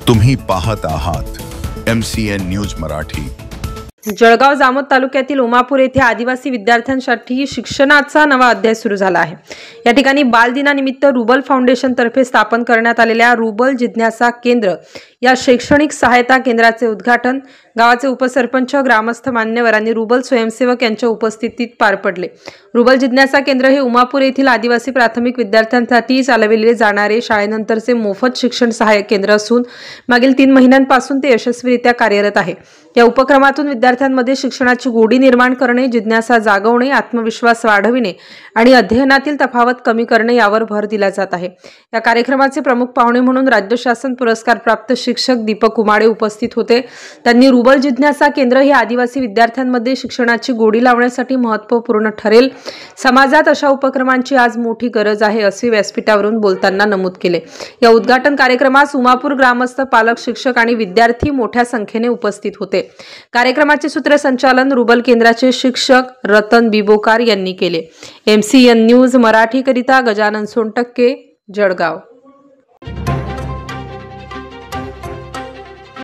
तुम्ही पाहत आहात MCN न्यूज मराठी। जळगाव जामोद तालुक्यातील उमापूर येथे आदिवासी विद्यार्थ्यांसाठी शिक्षणाचा नवा अध्याय सुरू झाला आहे। या ठिकाणी बालदिनानिमित्त रुबल फाउंडेशन तर्फे स्थापन करण्यात आलेल्या रुबल जिज्ञासा केंद्र या शैक्षणिक सहायता केंद्राचे उद्घाटन गावाचे उपसरपंच, ग्रामस्थ, मान्यवरांनी रुबल स्वयंसेवक यांच्या उपस्थितीत पार पडले। रुबल जिज्ञासा केंद्र हे उमापूर येथील आदिवासी प्राथमिक विद्यार्थ्यांसाठी चालविले जाणारे शाळेनंतरचे मोफत शिक्षण सहाय्यक केंद्र असून मागील 3 महिन्यांपासून ते यशस्वीरित्या कार्यरत आहे। या उपक्रमातून विद्यार्थ्यांमध्ये शिक्षणाची गोडी निर्माण करणे, जिज्ञासा जागवणे, आत्मविश्वास वाढविणे आणि अध्ययनातील तफावत कमी करणे यावर भर दिला जात आहे। या कार्यक्रमाचे प्रमुख पाहुणे म्हणून राज्य शासन पुरस्कार प्राप्त शिक्षक दीपक उमाडे उपस्थित होते। त्यांनी रुबल जिज्ञासा केंद्र हे आदिवासी विद्यार्थ्यांमध्ये शिक्षणाची गोडी लावण्यासाठी महत्त्वपूर्ण ठरेल। समाजात अशा उपक्रमांची आज मोठी गरज आहे असे व्यासपीठावरून बोलताना नमूद केले। या उद्घाटन कार्यक्रमास उमापूर ग्रामस्थ, पालक, शिक्षक आणि विद्यार्थी मोठ्या संख्येने उपस्थित होते। कार्यक्रमाचे सूत्रसंचालन रुबल केंद्राचे शिक्षक रतन बिबोकार यांनी केले। MCN न्यूज मराठी करिता गजानन सोनटक्के, जळगाव।